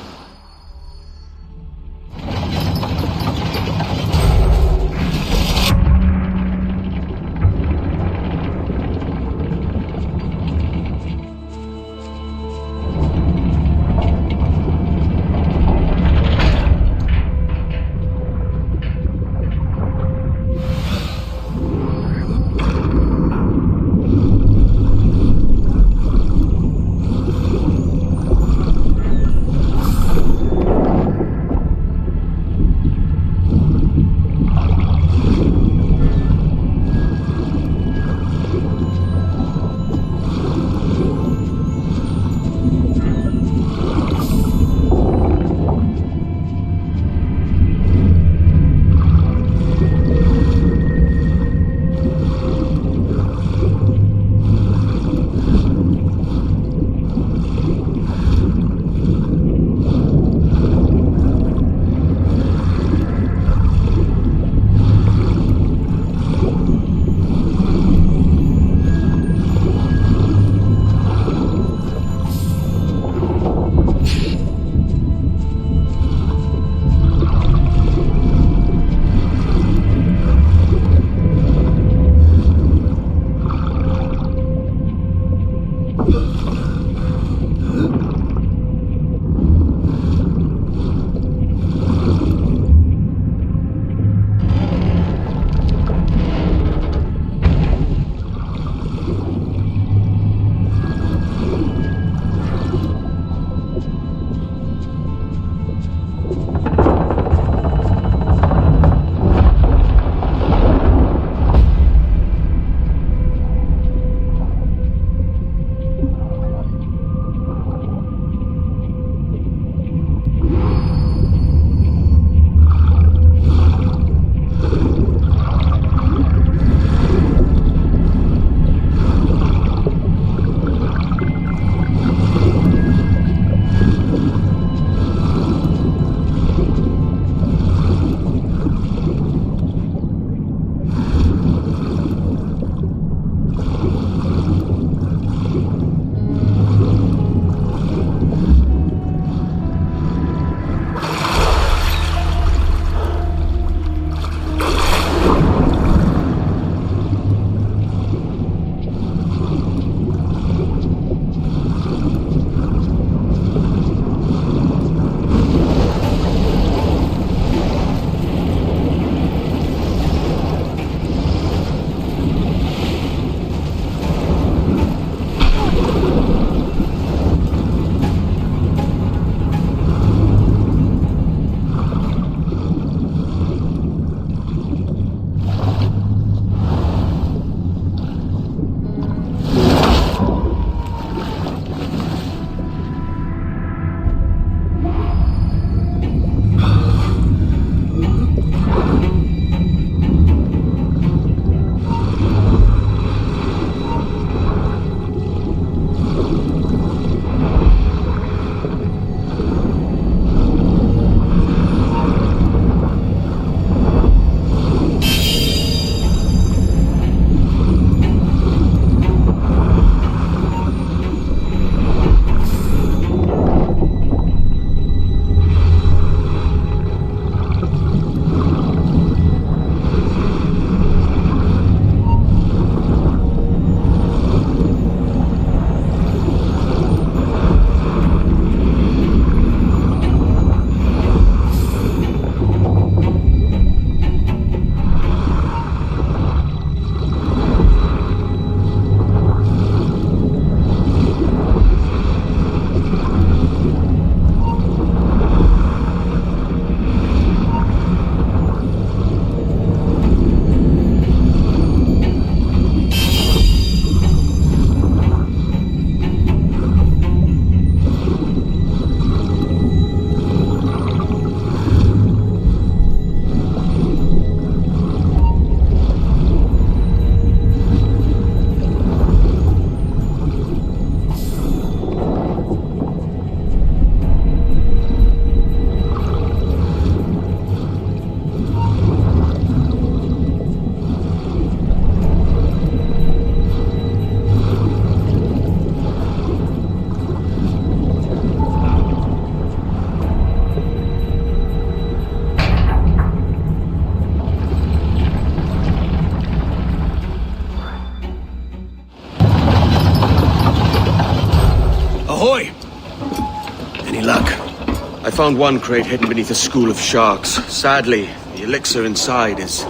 found one crate hidden beneath a school of sharks. Sadly, the elixir inside is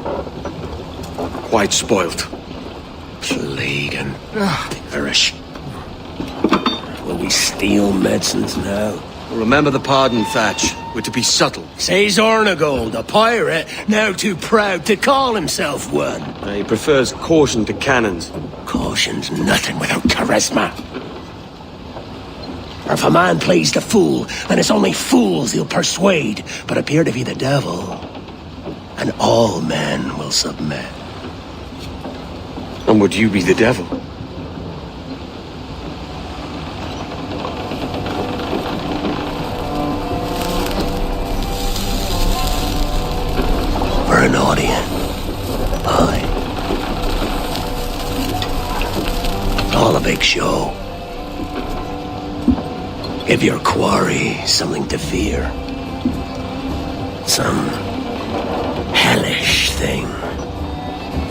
quite spoilt. Plague perish. Will we steal medicines now? Remember the pardon, Thatch. We're to be subtle. Says Ornagold, a pirate, now too proud to call himself one. He prefers caution to cannons. Caution's nothing without charisma. Or if a man plays the fool, then it's only fools he'll persuade, but appear to be the devil. And all men will submit. And would you be the devil? For an audience. Aye. All a big show. Give your quarry something to fear. Some hellish thing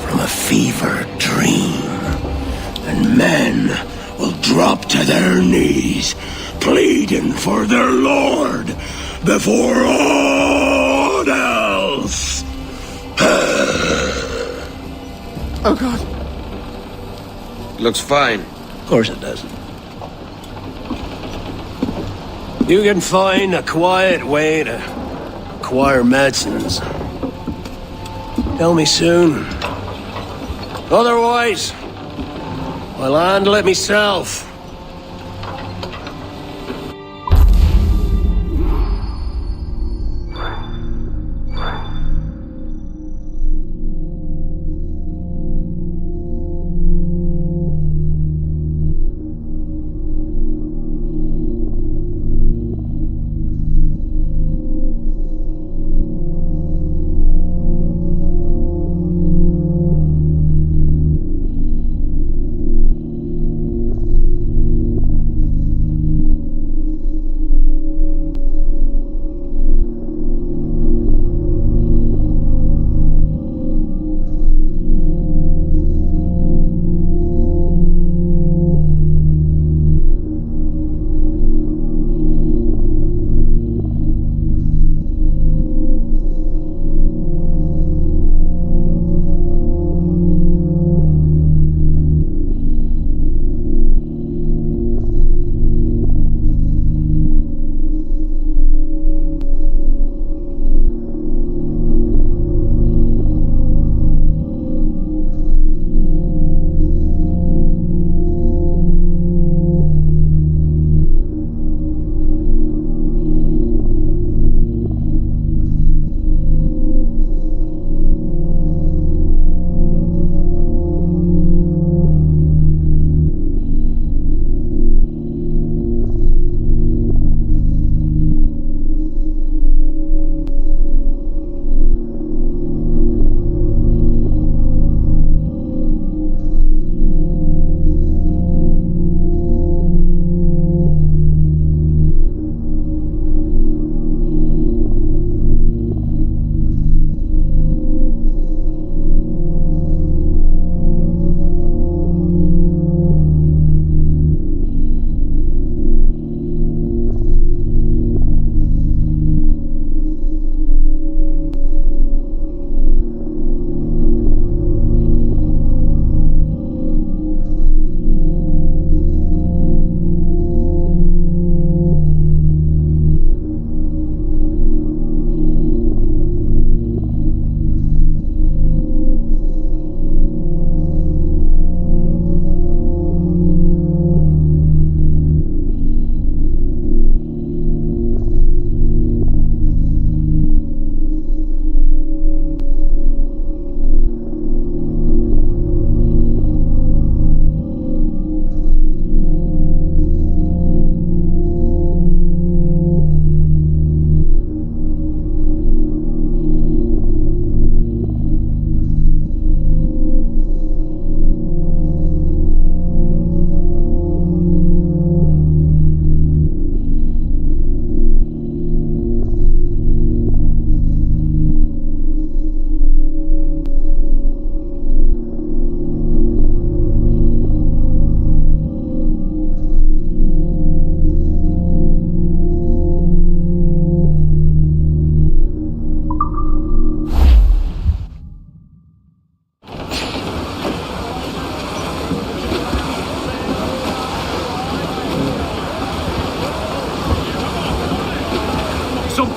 from a fevered dream. And men will drop to their knees, pleading for their lord before all else. Oh, God. Looks fine. Of course it doesn't. You can find a quiet way to acquire medicines. Tell me soon. Otherwise, I'll handle it myself.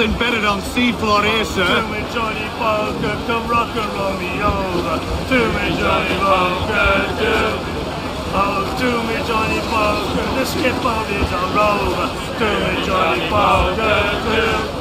nothing better on seafloor here, sir. To me, Johnny Poker, come rock and roll me over. To me, Johnny Poker, do. Oh, to me, Johnny Poker, the skip boat is a rover. To me, Johnny Poker, do.